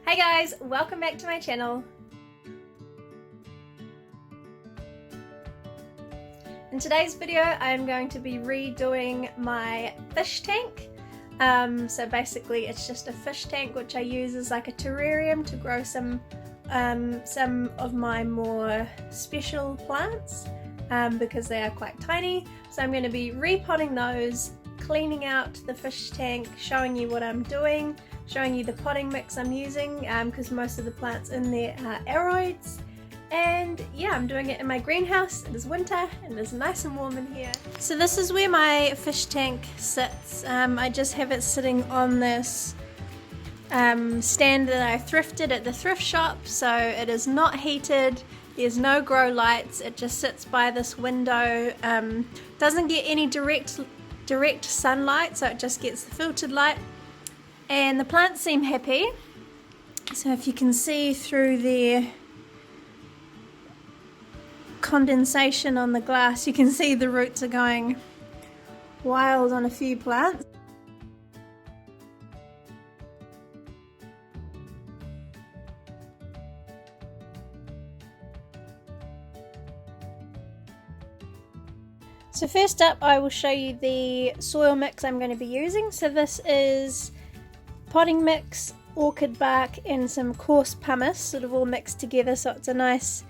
Hey guys, welcome back to my channel. In today's video I'm going to be redoing my fish tank. So basically it's just a fish tank which I use as like a terrarium to grow some of my more special plants because they are quite tiny. So I'm going to be repotting those, cleaning out the fish tank, showing you what I'm doing, showing you the potting mix I'm using because most of the plants in there are Aroids. And yeah, I'm doing it in my greenhouse. It is winter and it is nice and warm in here. So this is where my fish tank sits. I just have it sitting on this stand that I thrifted at the thrift shop. So it is not heated. There's no grow lights. It just sits by this window. Doesn't get any direct sunlight, so it just gets the filtered light. And the plants seem happy. So if you can see through the condensation on the glass, you can see the roots are going wild on a few plants. So first up I will show you the soil mix I'm going to be using. So this is potting mix, orchid bark and some coarse pumice sort of all mixed together, so it's a nice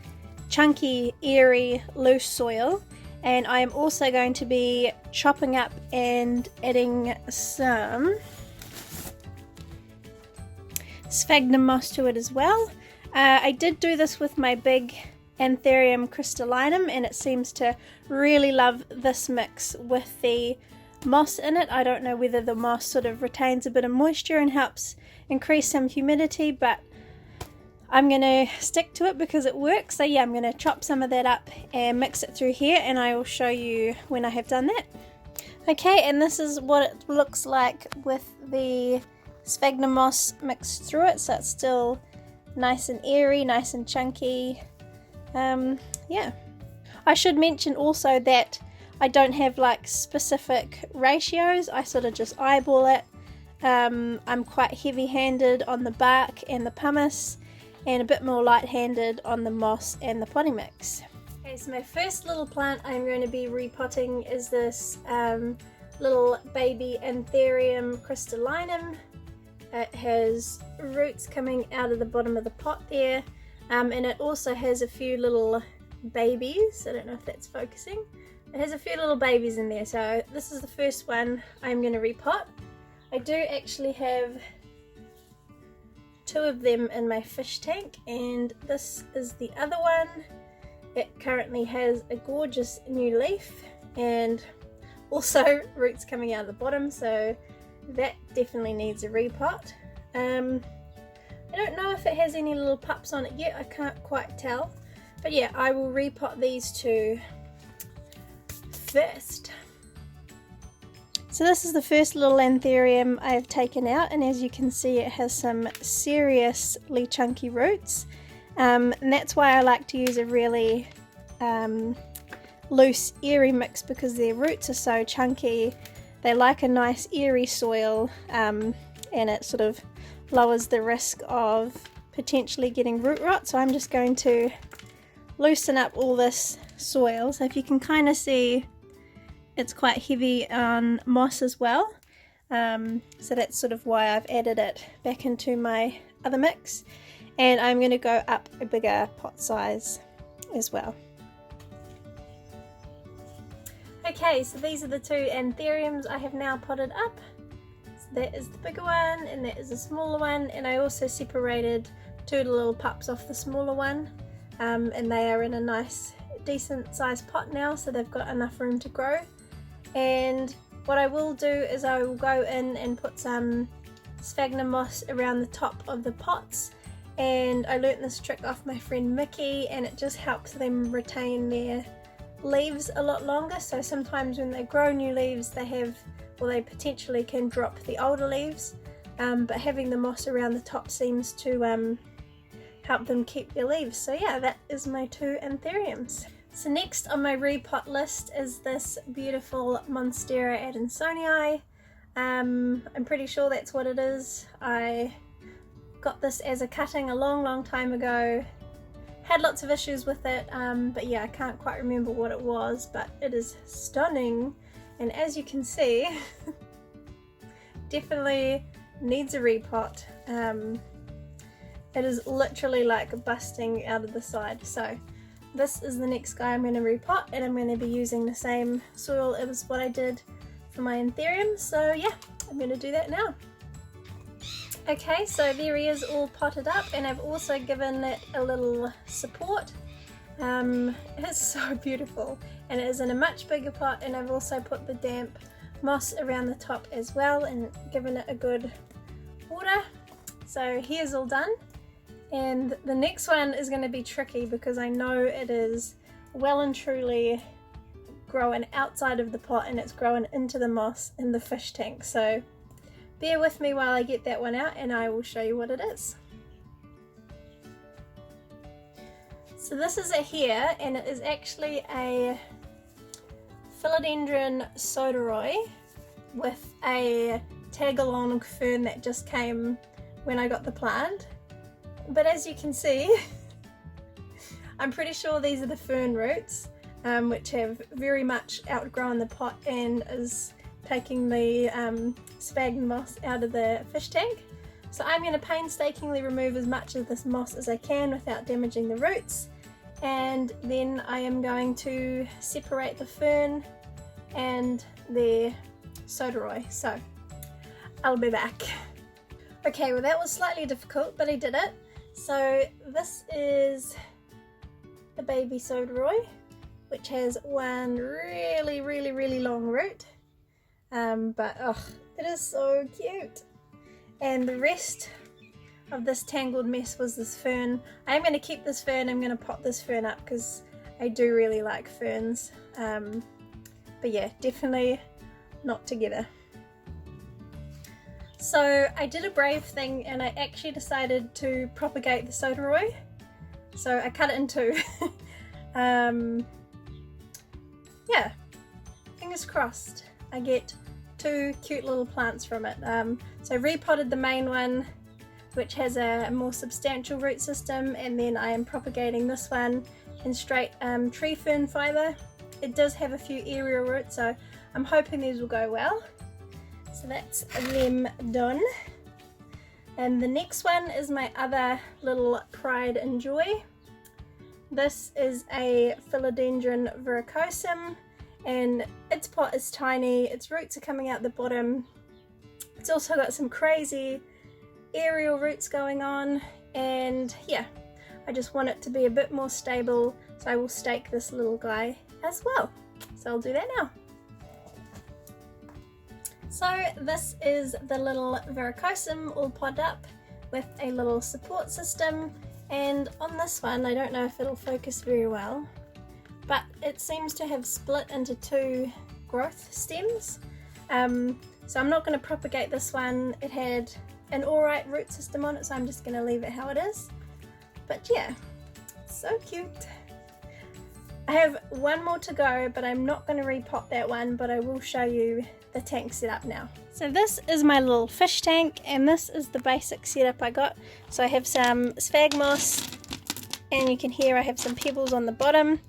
chunky, airy, loose soil. And I am also going to be chopping up and adding some sphagnum moss to it as well. I did do this with my big Anthurium crystallinum and it seems to really love this mix with the moss in it. I don't know whether the moss sort of retains a bit of moisture and helps increase some humidity, but I'm going to stick to it because it works. So yeah, I'm going to chop some of that up and mix it through here and I will show you when I have done that. Okay, and this is what it looks like with the sphagnum moss mixed through it. So it's still nice and airy, nice and chunky. Yeah. I should mention also that I don't have like specific ratios. I sort of just eyeball it. I'm quite heavy-handed on the bark and the pumice, and a bit more light-handed on the moss and the potting mix. Okay, so my first little plant I'm going to be repotting is this little baby Anthurium crystallinum. It has roots coming out of the bottom of the pot there, and it also has a few little babies. I don't know if that's focusing. It has a few little babies in there, so this is the first one I'm going to repot. I do actually have two of them in my fish tank, and this is the other one. It currently has a gorgeous new leaf and also roots coming out of the bottom, so that definitely needs a repot. I don't know if it has any little pups on it yet, I can't quite tell, but yeah, I will repot these two first. So this is the first little Anthurium I have taken out, and as you can see it has some seriously chunky roots, and that's why I like to use a really loose airy mix, because their roots are so chunky. They like a nice airy soil, and it sort of lowers the risk of potentially getting root rot. So I'm just going to loosen up all this soil. So if you can kind of see, it's quite heavy on moss as well, so that's sort of why I've added it back into my other mix, and I'm going to go up a bigger pot size as well. Okay, so these are the two Anthuriums I have now potted up. So that is the bigger one and that is the smaller one, and I also separated two little pups off the smaller one, and they are in a nice decent sized pot now, so they've got enough room to grow. And what I will do is I will go in and put some sphagnum moss around the top of the pots, and I learnt this trick off my friend Mickey, and it just helps them retain their leaves a lot longer. So sometimes when they grow new leaves they potentially can drop the older leaves, but having the moss around the top seems to help them keep their leaves. So yeah, that is my two Anthuriums. So next on my repot list is this beautiful Monstera adansonii. I'm pretty sure that's what it is. I Got this as a cutting a long time ago. Had lots of issues with it, but yeah, I can't quite remember what it was, but it is stunning. And as you can see, definitely needs a repot. It is literally like busting out of the side. So this is the next guy I'm going to repot, and I'm going to be using the same soil as what I did for my anthurium. So yeah, I'm going to do that now. Okay, so there he is all potted up, and I've also given it a little support. It's so beautiful, and it is in a much bigger pot, and I've also put the damp moss around the top as well and given it a good water. So here's all done. And the next one is going to be tricky because I know it is well and truly growing outside of the pot, and it's growing into the moss in the fish tank. So bear with me while I get that one out and I will show you what it is. So this is it here, and it is actually a philodendron soderoy with a tag-along fern that just came when I got the plant. But as you can see, I'm pretty sure these are the fern roots, which have very much outgrown the pot and is taking the sphagnum moss out of the fish tank. So I'm going to painstakingly remove as much of this moss as I can without damaging the roots, and then I am going to separate the fern and the soderoy. So I'll be back. Okay, well that was slightly difficult, but I did it. So this is the baby soderoy, which has one really long root, but it is so cute. And the rest of this tangled mess was this fern. I am going to keep this fern. I'm going to pot this fern up because I do really like ferns, but yeah, definitely not together. So I did a brave thing, and I actually decided to propagate the soderoy. So I cut it in two. Yeah, fingers crossed I get two cute little plants from it. So I repotted the main one, which has a more substantial root system, and then I am propagating this one in straight tree fern fibre. It does have a few aerial roots, so I'm hoping these will go well. So that's them done. And the next one is my other little pride and joy. This is a philodendron verrucosum, and its pot is tiny, its roots are coming out the bottom. It's also got some crazy aerial roots going on, and yeah, I just want it to be a bit more stable, so I will stake this little guy as well. So I'll do that now. So this is the little verrucosum all potted up with a little support system, and on this one, I don't know if it'll focus very well, but it seems to have split into two growth stems. So I'm not going to propagate this one. It had an alright root system on it, so I'm just going to leave it how it is. But yeah, so cute. I have one more to go, but I'm not going to repot that one, but I will show you the tank setup now. So this is my little fish tank, and this is the basic setup I got. So I have some sphagnum moss, and you can hear I have some pebbles on the bottom.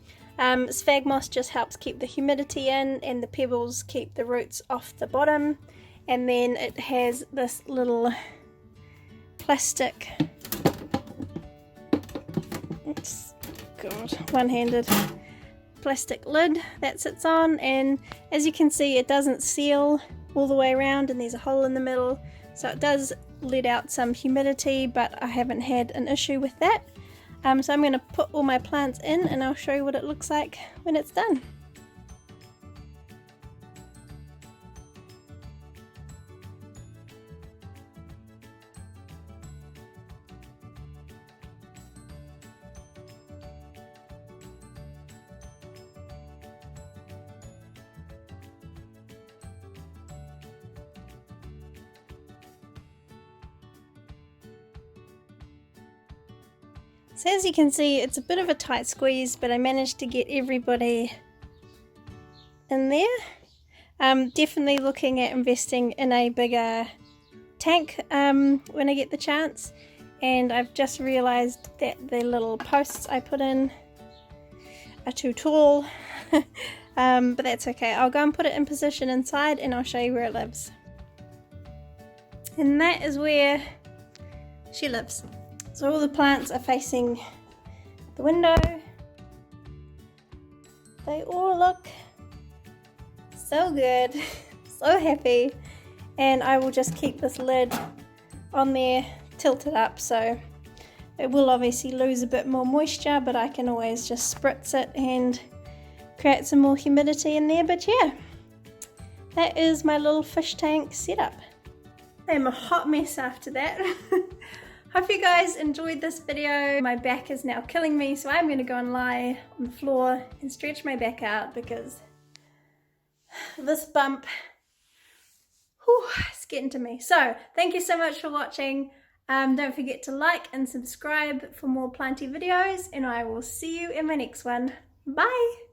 Sphagnum moss just helps keep the humidity in, and the pebbles keep the roots off the bottom. And then it has this little plastic, oops, God, one-handed plastic lid that sits on, and as you can see, it doesn't seal all the way around, and there's a hole in the middle, so it does let out some humidity, but I haven't had an issue with that. So I'm going to put all my plants in, and I'll show you what it looks like when it's done. So as you can see, it's a bit of a tight squeeze, but I managed to get everybody in there. Definitely looking at investing in a bigger tank when I get the chance. and I've just realized that the little posts I put in are too tall. But that's okay. I'll go and put it in position inside and I'll show you where it lives. And that is where she lives. So all the plants are facing the window. They all look so good, so happy. And I will just keep this lid on there tilted up, so it will obviously lose a bit more moisture, but I can always just spritz it and create some more humidity in there. But yeah, that is my little fish tank setup. I'm a hot mess after that. Hope you guys enjoyed this video. My back is now killing me, so I'm going to go and lie on the floor and stretch my back out because this bump, whew, it's getting to me. So thank you so much for watching. Don't forget to like and subscribe for more planty videos, and I will see you in my next one. Bye!